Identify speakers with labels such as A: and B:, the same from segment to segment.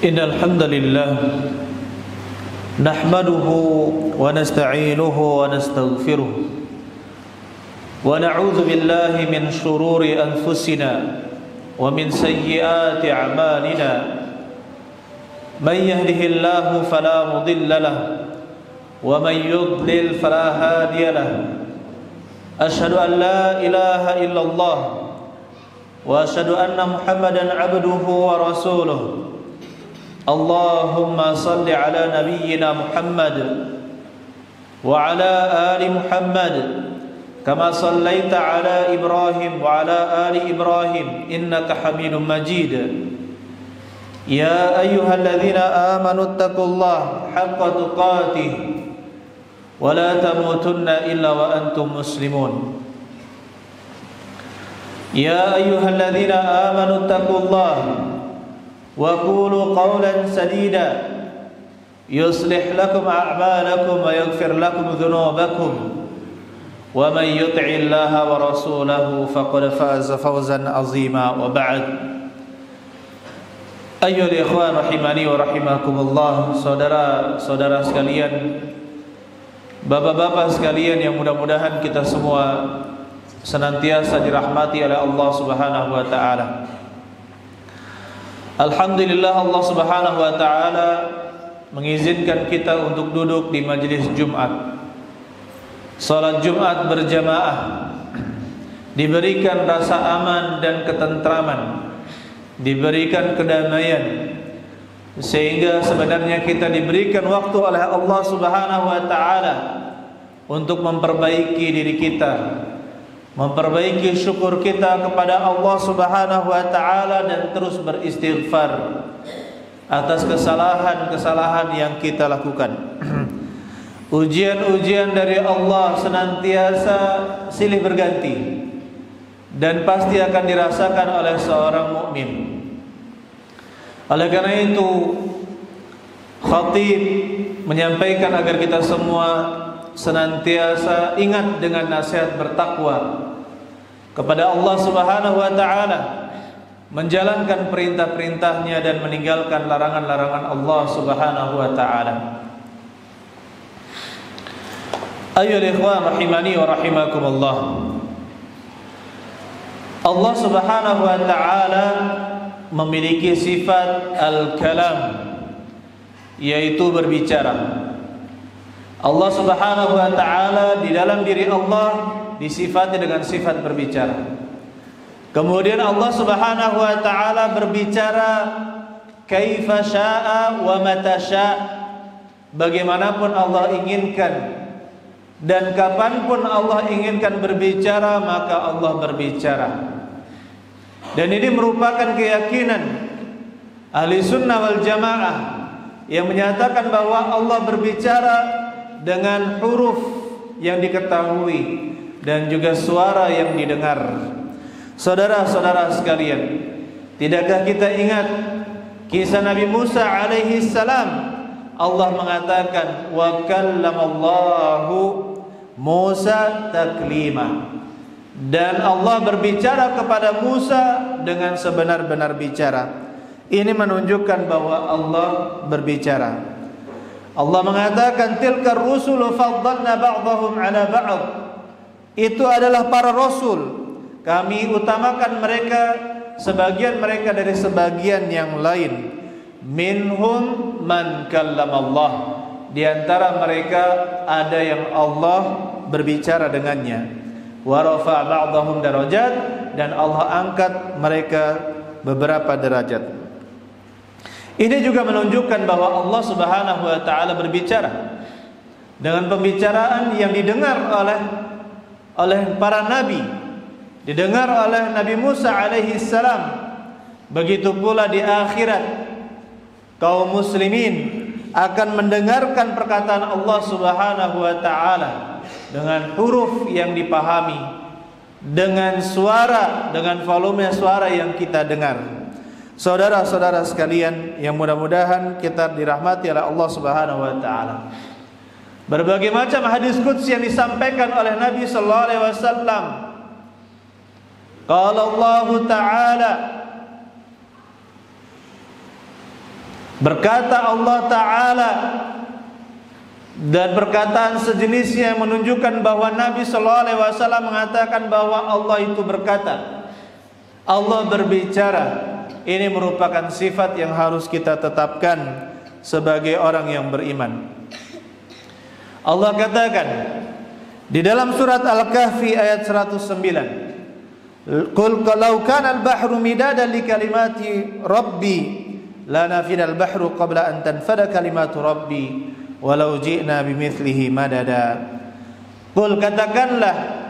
A: Innal hamdalillah nahmaduhu wa nasta'inuhu wa nastaghfiruh wa na'udzu billahi min shururi anfusina wa min sayyiati a'malina man yahdihillahu fala mudilla lahu wa man yudlil fala hadiya lahu asyhadu an la ilaha illallah wa asyhadu anna Muhammadan 'abduhu wa rasuluh. Allahumma salli ala nabiyyina Muhammad wa ala ali Muhammad kama sallaita ala Ibrahim wa ala ali Ibrahim innaka Hamidum Majid. Ya ayyuhalladzina amanu taqullaha haqqa tuqatih wa la tamutunna illa wa antum muslimun. Ya ayyuhalladzina amanu taqullaha wa qulu qawlan sadida yuslih lakum a'malakum wa yaghfir lakum dhunubakum wa man yuti'illaha wa rasulahu faqad faza fawzan 'azima wa ba'd. Ayyuhal ikhwan rahimani wa rahimakumullah, saudara-saudara sekalian, bapak-bapak sekalian yang mudah-mudahan kita semua senantiasa dirahmati oleh Allah Subhanahu wa taala. Alhamdulillah, Allah Subhanahu wa taala mengizinkan kita untuk duduk di majelis Jumat, salat Jumat berjamaah, diberikan rasa aman dan ketentraman, diberikan kedamaian, sehingga sebenarnya kita diberikan waktu oleh Allah Subhanahu wa taala untuk memperbaiki diri kita, memperbaiki syukur kita kepada Allah Subhanahu wa taala dan terus beristighfar atas kesalahan-kesalahan yang kita lakukan. Ujian-ujian dari Allah senantiasa silih berganti dan pasti akan dirasakan oleh seorang mukmin. Oleh karena itu, khatib menyampaikan agar kita semua senantiasa ingat dengan nasihat bertakwa kepada Allah Subhanahu wa taala, menjalankan perintah-perintahnya dan meninggalkan larangan-larangan Allah Subhanahu wa taala. Ayyuhal ikhwan rahimani wa rahimakumullah. Allah Subhanahu wa taala memiliki sifat al-kalam, yaitu berbicara. Allah Subhanahu wa taala di dalam diri Allah disifati dengan sifat berbicara. Kemudian Allah Subhanahu wa taala berbicara kaifa syaa wa mata syaa, bagaimanapun Allah inginkan dan kapanpun Allah inginkan berbicara, maka Allah berbicara. Dan ini merupakan keyakinan ahli sunnah wal jamaah yang menyatakan bahwa Allah berbicara dengan huruf yang diketahui dan juga suara yang didengar. Saudara-saudara sekalian, tidakkah kita ingat kisah Nabi Musa alaihi salam? Allah mengatakan wa kallamallahu Musa taklima, dan Allah berbicara kepada Musa dengan sebenar-benar bicara. Ini menunjukkan bahwa Allah berbicara. Allah mengatakan tilkar rusulu faddalna ba'dahum 'ala ba'd. Itu adalah para rasul, kami utamakan mereka, sebagian mereka dari sebagian yang lain. Minhum man kallamallah, di antara mereka ada yang Allah berbicara dengannya. Wa rafa' ba'dahum darajat, dan Allah angkat mereka beberapa derajat. Ini juga menunjukkan bahwa Allah Subhanahu wa taala berbicara dengan pembicaraan yang didengar oleh para nabi, didengar oleh Nabi Musa alaihi salam. Begitu pula di akhirat kaum muslimin akan mendengarkan perkataan Allah Subhanahu wa taala dengan huruf yang dipahami, dengan suara, dengan volume suara yang kita dengar. Saudara-saudara sekalian yang mudah-mudahan kita dirahmati oleh Allah Subhanahu wa taala. Berbagai macam hadis qudsi yang disampaikan oleh Nabi sallallahu alaihi wasallam. Qala Allah taala Berkata Allah Ta'ala, dan perkataan sejenisnya yang menunjukkan bahwa Nabi SAW mengatakan bahwa Allah itu berkata, Allah berbicara. Ini merupakan sifat yang harus kita tetapkan sebagai orang yang beriman. Allah katakan di dalam surat Al-Kahfi ayat 109, Qul kalau kana al-bahru midadan li kalimati rabbi lanafida al-bahru qabla an tanfada kalimatu rabbi walau ji'na bimithlihi madada. Qul, katakanlah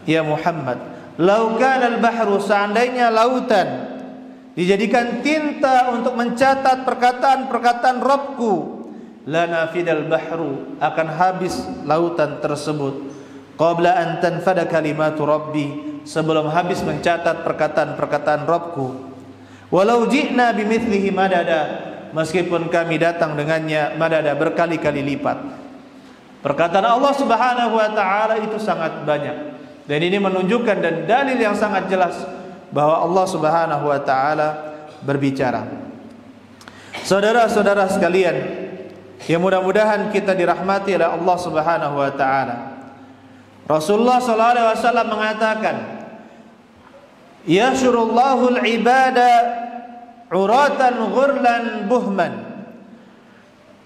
A: ya Muhammad, lau kana al-bahru, seandainya lautan dijadikan tinta untuk mencatat perkataan-perkataan Rabbku, lanafidal bahru, akan habis lautan tersebut, qabla an tanfada kalimatu rabbi, sebelum habis mencatat perkataan-perkataan Rabbku, walau ji'na bimithlihi madada, meskipun kami datang dengannya madada, berkali-kali lipat. Perkataan Allah Subhanahu wa taala itu sangat banyak, dan ini menunjukkan dan dalil yang sangat jelas bahwa Allah Subhanahu wa taala berbicara. Saudara-saudara sekalian, yang mudah-mudahan kita dirahmati oleh Allah Subhanahu wa taala. Rasulullah sallallahu alaihi wasallam mengatakan, "Yashurullahu al-ibada uratan ghurlan buhman."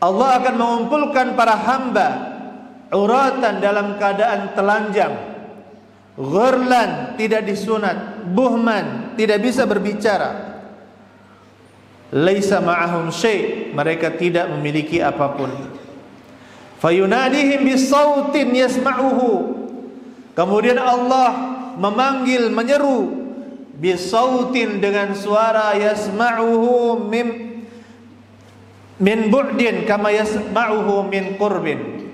A: Allah akan mengumpulkan para hamba uratan, dalam keadaan telanjang, ghurlan, tidak disunat, buhman, tidak bisa berbicara, laisa ma'ahum syai', mereka tidak memiliki apapun. Fayunadihim bisautin yasma'uhu, kemudian Allah memanggil, menyeru, bisautin, dengan suara, yasma'uhu min bu'din kama yasma'uhu min qurbin.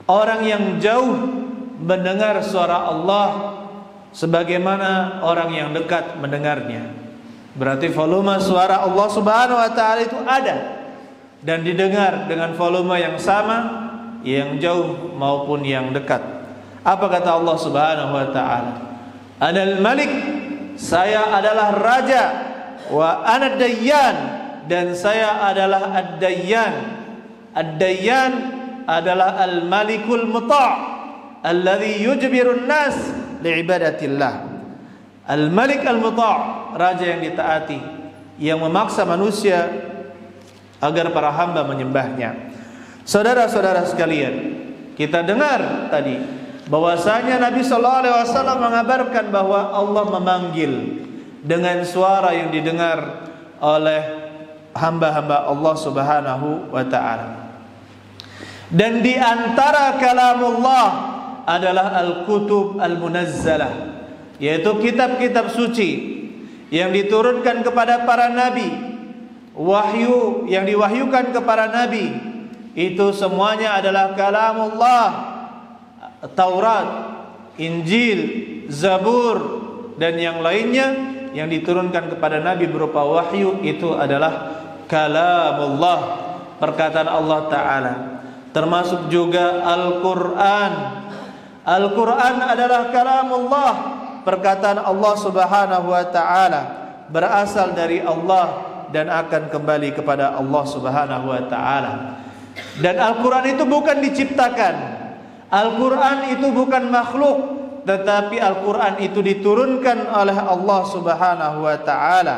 A: Orang yang jauh mendengar suara Allah sebagaimana orang yang dekat mendengarnya. Berarti volume suara Allah Subhanahu wa taala itu ada dan didengar dengan volume yang sama, yang jauh maupun yang dekat. Apa kata Allah Subhanahu wa taala? Anal Malik, saya adalah raja, wa ana dayyan, dan saya adalah ad-dayyan. Ad-dayyan adalah al-malikul muta', alladhi yujbirun nas li'ibadatillah. Al-Malik al-Muta', raja yang ditaati, yang memaksa manusia agar para hamba menyembahnya. Saudara-saudara sekalian, kita dengar tadi bahwasanya Nabi sallallahu alaihi wasallam mengabarkan bahwa Allah memanggil dengan suara yang didengar oleh hamba-hamba Allah Subhanahu wa taala. Dan di antara kalamullah adalah al-kutub al-munazzalah, yaitu kitab-kitab suci yang diturunkan kepada para nabi, wahyu yang diwahyukan kepada nabi, itu semuanya adalah kalamullah. Taurat, Injil, Zabur, dan yang lainnya yang diturunkan kepada nabi berupa wahyu, itu adalah kalamullah, perkataan Allah Ta'ala. Termasuk juga Al-Quran. Al-Quran adalah kalamullah, perkataan Allah Subhanahu wa taala, berasal dari Allah dan akan kembali kepada Allah Subhanahu wa taala. Dan Al-Quran itu bukan diciptakan, Al-Quran itu bukan makhluk, tetapi Al-Quran itu diturunkan oleh Allah Subhanahu wa taala.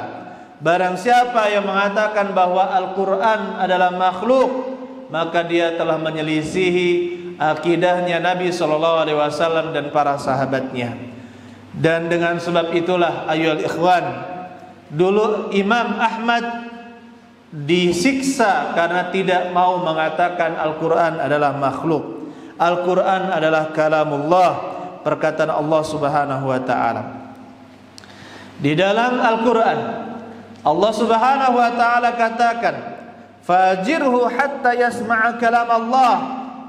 A: Barang siapa yang mengatakan bahwa Al-Quran adalah makhluk, maka dia telah menyelisihi akidahnya Nabi SAW dan para sahabatnya. Dan dengan sebab itulah ayyuhal ikhwan, dulu Imam Ahmad disiksa karena tidak mau mengatakan Al-Quran adalah makhluk. Al-Quran adalah kalamullah, perkataan Allah Subhanahu wa taala. Di dalam Al-Quran Allah Subhanahu wa taala katakan, fajirhu hatta yasma'a kalam Allah,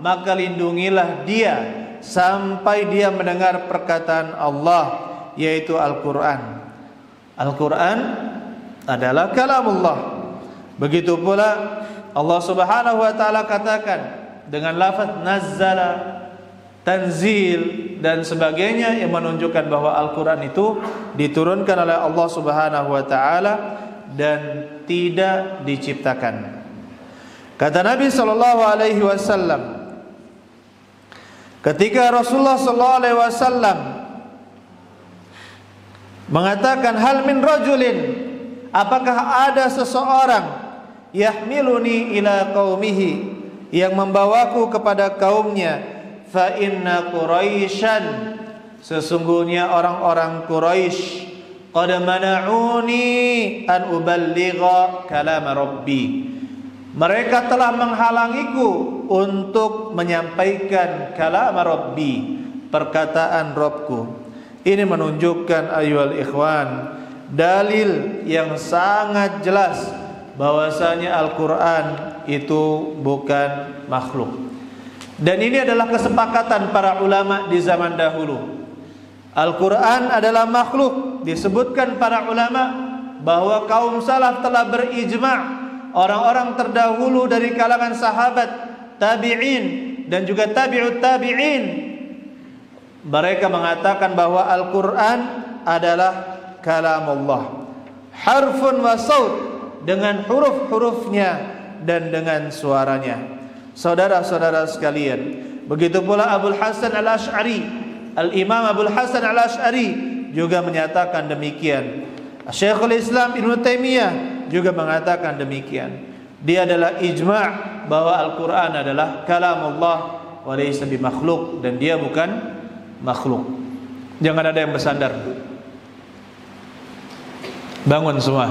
A: maka lindungilah dia sampai dia mendengar perkataan Allah, yaitu Al-Quran. Al-Quran adalah kalamullah. Begitu pula Allah Subhanahu wa taala katakan dengan lafaz nazzala, tanzil dan sebagainya, yang menunjukkan bahwa Al-Quran itu diturunkan oleh Allah Subhanahu wa taala dan tidak diciptakan. Kata Nabi sallallahu alaihi wasallam, ketika Rasulullah sallallahu alaihi wasallam mengatakan, hal min rajulin, apakah ada seseorang yahmiluni ila qaumihi, yang membawaku kepada kaumnya, fa inna Quraisyan, sesungguhnya orang-orang Quraisy, qad mana'uni an uballigha kalam rabbi, mereka telah menghalangiku untuk menyampaikan kalam rabbi, perkataan Rabbku. Ini menunjukkan ayyuhal ikhwan, dalil yang sangat jelas bahwasanya Al-Quran itu bukan makhluk. Dan ini adalah kesepakatan para ulama di zaman dahulu. Al-Quran adalah makhluk. Disebutkan para ulama bahwa kaum salaf telah berijma', orang-orang terdahulu dari kalangan sahabat, tabi'in dan juga tabi'ut tabi'in, mereka mengatakan bahwa Al-Quran adalah kalamullah, harfun wa saut, dengan huruf-hurufnya dan dengan suaranya. Saudara-saudara sekalian, begitu pula Abul Hasan Al-Asy'ari, Al-Imam Abul Hasan Al-Asy'ari juga menyatakan demikian. Syekhul Islam Ibnu Taimiyah juga mengatakan demikian. Dia adalah ijma' bahwa Al-Quran adalah kalamullah wa laysa bimakhluk, dan dia bukan makhluk. Jangan ada yang bersandar. Bangun semua.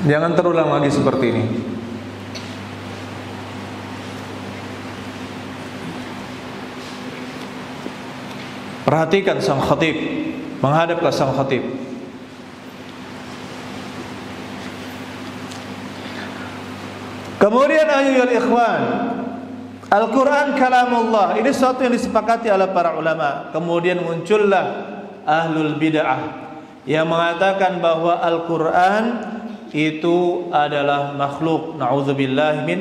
A: Jangan terulang lagi seperti ini. Perhatikan sang khatib, menghadap ke sang khatib. Kemudian ayyuhal ikhwan, Al-Quran kalamullah, ini sesuatu yang disepakati oleh para ulama. Kemudian muncullah ahlul bid'ah yang mengatakan bahwa Al-Quran itu adalah makhluk. Na'udzubillahi min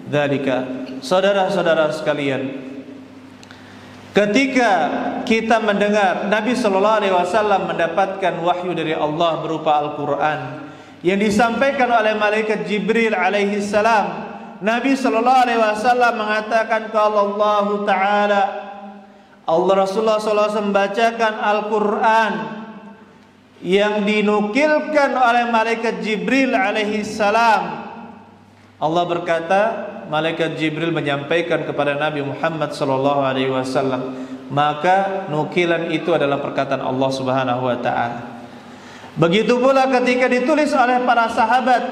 A: dzalika. Saudara-saudara sekalian, ketika kita mendengar Nabi sallallahu alaihi wasallam mendapatkan wahyu dari Allah berupa Al-Quran yang disampaikan oleh malaikat Jibril alaihi salam, Nabi sallallahu alaihi wasallam mengatakan kalau Allah taala, Allah Rasulullah sallallahu alaihi wasallam membacakan Al-Quran yang dinukilkan oleh malaikat Jibril alaihi salam. Allah berkata, malaikat Jibril menyampaikan kepada Nabi Muhammad sallallahu alaihi wasallam, maka nukilan itu adalah perkataan Allah Subhanahu wa taala. Begitu pula ketika ditulis oleh para sahabat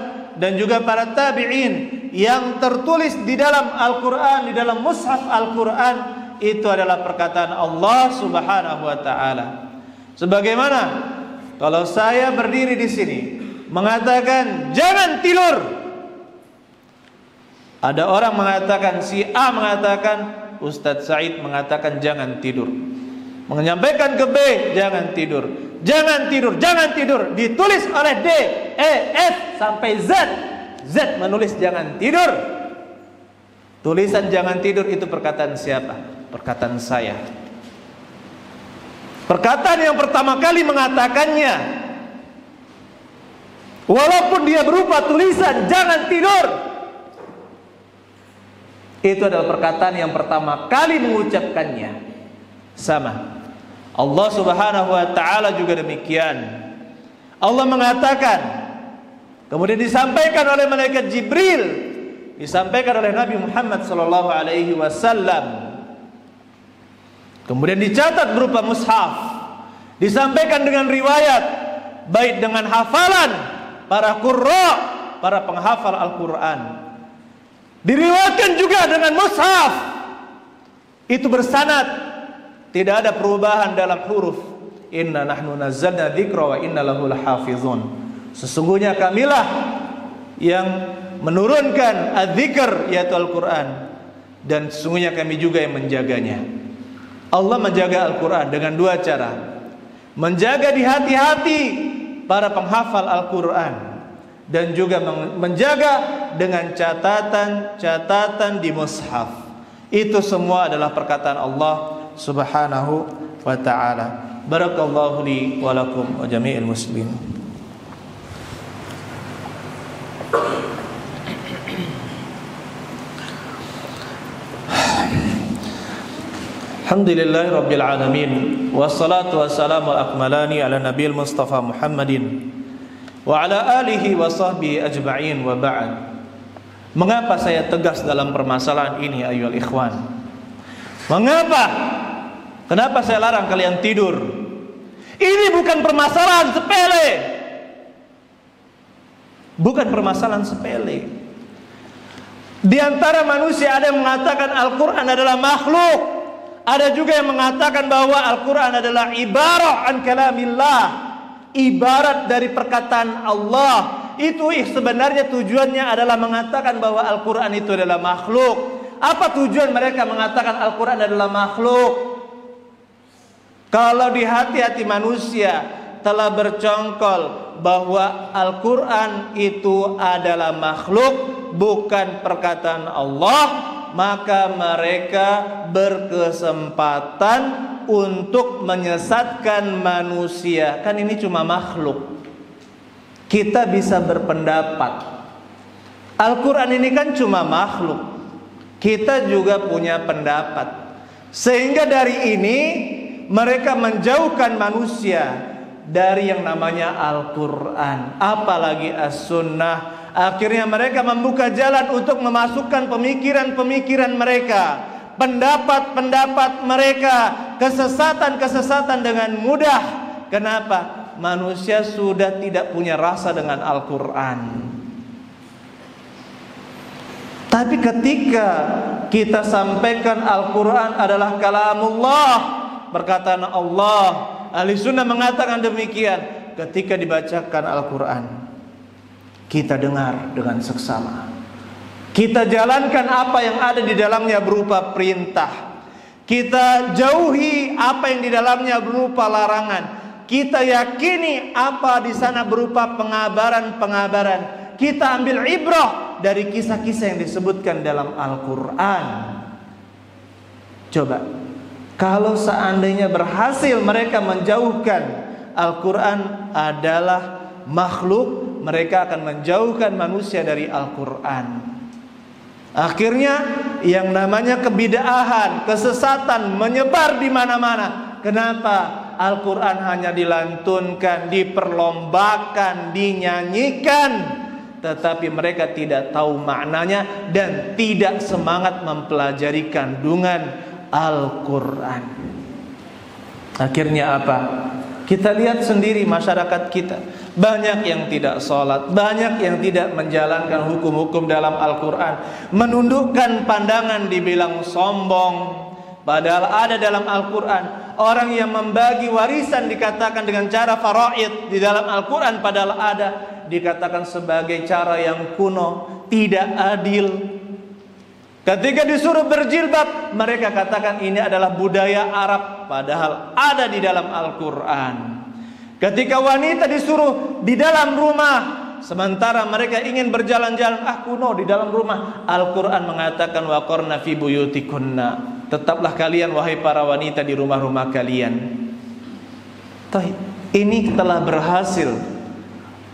A: dan juga para tabi'in, yang tertulis di dalam Al-Quran, di dalam mushaf Al-Quran, itu adalah perkataan Allah Subhanahu wa ta'ala. Sebagaimana kalau saya berdiri di sini mengatakan jangan tidur, ada orang mengatakan, si A mengatakan, Ustadz Said mengatakan jangan tidur, menyampaikan ke B jangan tidur, jangan tidur, jangan tidur. Ditulis oleh D, E, F sampai Z. Z menulis jangan tidur. Tulisan jangan tidur itu perkataan siapa? Perkataan saya. Perkataan yang pertama kali mengatakannya, walaupun dia berupa tulisan jangan tidur, itu adalah perkataan yang pertama kali mengucapkannya. Sama Allah Subhanahu wa ta'ala juga demikian. Allah mengatakan, kemudian disampaikan oleh malaikat Jibril, disampaikan oleh Nabi Muhammad sallallahu alaihi wasallam, kemudian dicatat berupa mushaf, disampaikan dengan riwayat, baik dengan hafalan para qurra, para penghafal Al-Quran, diriwayatkan juga dengan mushaf. Itu bersanad, tidak ada perubahan dalam huruf. Inna nahnu nazzalna dzikra wa inna lahu lahafizun. Sesungguhnya kamilah yang menurunkan adzikr, yaitu Al-Quran, dan sesungguhnya kami juga yang menjaganya. Allah menjaga Al-Quran dengan dua cara. Menjaga di hati-hati para penghafal Al-Quran, dan juga menjaga dengan catatan-catatan di mushaf. Itu semua adalah perkataan Allah Subhanahu wa ta'ala. Barakallahu li wa lakum wa jami'il muslimin. Alhamdulillahi rabbil alamin, wassalatu wassalamu al-akmalani ala nabiyil mustafa Muhammadin wa ala alihi wa sahbihi ajma'in, wa ba'd. Mengapa saya tegas dalam permasalahan ini ayyuhal ikhwan? Mengapa? Kenapa saya larang kalian tidur? Ini bukan permasalahan sepele. Bukan permasalahan sepele. Di antara manusia ada yang mengatakan Al-Quran adalah makhluk. Ada juga yang mengatakan bahwa Al-Quran adalah ibarah an kalamillah, ibarat dari perkataan Allah. Itu sebenarnya tujuannya adalah mengatakan bahwa Al-Quran itu adalah makhluk. Apa tujuan mereka mengatakan Al-Quran adalah makhluk? Kalau di hati-hati manusia telah bercongkol bahwa Al-Quran itu adalah makhluk, bukan perkataan Allah, maka mereka berkesempatan untuk menyesatkan manusia. Kan ini cuma makhluk. Kita bisa berpendapat Al-Quran ini kan cuma makhluk. Kita juga punya pendapat. Sehingga dari ini mereka menjauhkan manusia dari yang namanya Al-Quran, apalagi As-Sunnah. Akhirnya mereka membuka jalan untuk memasukkan pemikiran-pemikiran mereka, pendapat-pendapat mereka, kesesatan-kesesatan dengan mudah. Kenapa? Manusia sudah tidak punya rasa dengan Al-Quran. Tapi ketika kita sampaikan Al-Quran adalah kalamullah, perkataan Allah, ahli sunnah mengatakan demikian. Ketika dibacakan Al-Quran, kita dengar dengan seksama, kita jalankan apa yang ada di dalamnya berupa perintah, kita jauhi apa yang di dalamnya berupa larangan. Kita yakini apa di sana berupa pengabaran-pengabaran. Kita ambil ibrah dari kisah-kisah yang disebutkan dalam Al-Quran. Coba, kalau seandainya berhasil mereka menjauhkan Al-Quran adalah makhluk, mereka akan menjauhkan manusia dari Al-Quran. Akhirnya yang namanya kebid'ahan, kesesatan menyebar di mana-mana. Kenapa? Al-Quran hanya dilantunkan, diperlombakan, dinyanyikan, tetapi mereka tidak tahu maknanya dan tidak semangat mempelajari kandungan Al-Quran. Akhirnya apa? Kita lihat sendiri masyarakat kita, banyak yang tidak sholat, banyak yang tidak menjalankan hukum-hukum dalam Al-Quran, menundukkan pandangan, dibilang sombong. Padahal ada dalam Al-Quran orang yang membagi warisan dikatakan dengan cara faraid di dalam Al-Quran, padahal ada dikatakan sebagai cara yang kuno, tidak adil. Ketika disuruh berjilbab, mereka katakan ini adalah budaya Arab, padahal ada di dalam Al-Quran. Ketika wanita disuruh di dalam rumah, sementara mereka ingin berjalan-jalan, kuno di dalam rumah. Al-Quran mengatakan waqarna fi buyutikunna, tetaplah kalian wahai para wanita di rumah-rumah kalian. Ini telah berhasil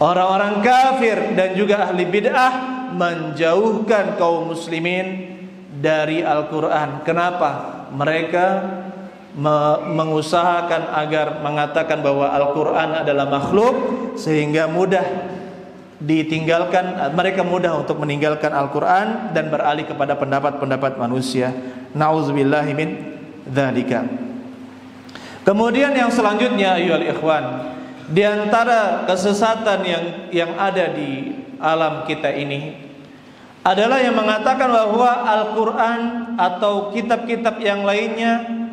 A: orang-orang kafir dan juga ahli bid'ah menjauhkan kaum muslimin dari Al-Quran. Kenapa? Mereka mengusahakan agar mengatakan bahwa Al-Quran adalah makhluk, sehingga mudah ditinggalkan, mereka mudah untuk meninggalkan Al-Quran dan beralih kepada pendapat-pendapat manusia. Nauzubillahi min dzalika. Kemudian yang selanjutnya ayyuhal ikhwan, di antara kesesatan yang ada di alam kita ini adalah yang mengatakan bahwa Al-Quran atau kitab-kitab yang lainnya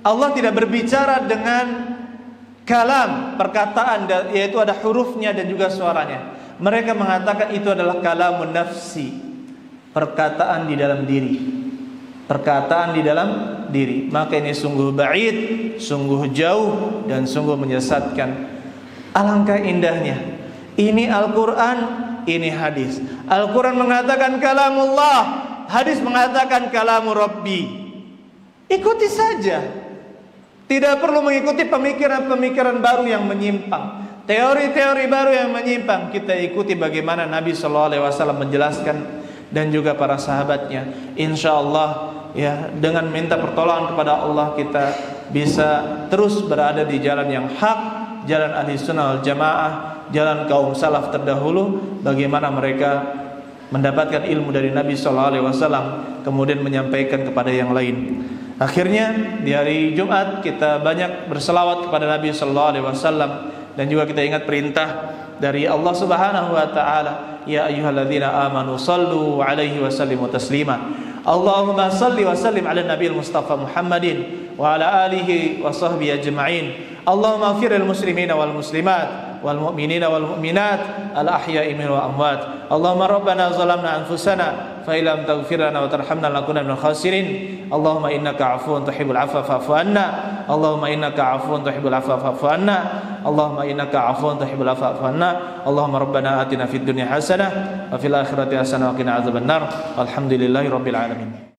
A: Allah tidak berbicara dengan kalam, perkataan, yaitu ada hurufnya dan juga suaranya. Mereka mengatakan itu adalah kalamun nafsi, perkataan di dalam diri, perkataan di dalam diri. Maka ini sungguh ba'id, sungguh jauh dan sungguh menyesatkan. Alangkah indahnya, ini Al-Quran, ini hadis. Al-Quran mengatakan kalamullah, hadis mengatakan kalamu Rabbi, ikuti saja. Tidak perlu mengikuti pemikiran-pemikiran baru yang menyimpang, teori-teori baru yang menyimpang. Kita ikuti bagaimana Nabi SAW menjelaskan dan juga para sahabatnya. Insya Allah ya, dengan minta pertolongan kepada Allah kita bisa terus berada di jalan yang hak, jalan ahli sunnah wal jamaah, jalan kaum salaf terdahulu. Bagaimana mereka mendapatkan ilmu dari Nabi SAW, kemudian menyampaikan kepada yang lain. Akhirnya di hari Jumat kita banyak berselawat kepada Nabi SAW, dan juga kita ingat perintah dari Allah Subhanahu wa taala, ya ayyuhalladzina amanu sallu alaihi wasallimu taslima. Allahumma salli wa sallim ala nabiyil mustafa Muhammadin wa ala alihi wa sahbihi ajma'in. Allahumma ighfir lil muslimina wal muslimat wal mu'minina wal mu'minat al ahya'i minhum wal amwat. Allahumma rabbana zalamna anfusana fa illam taghfir lana wa tarhamna lanakunanna minal khasirin. Allahumma innaka 'afuwun tuhibbul 'afwa fa'fu 'anna. Allahumma innaka 'afuwun tuhibbul 'afwa fa'fu 'anna. Allahumma innaka 'afuwun tuhibbul 'afwa fa'fu 'anna. Allahumma rabbana atina fid dunya hasanah wa fil akhirati hasanah wa qina adzabannar. Walhamdulillahi rabbil alamin.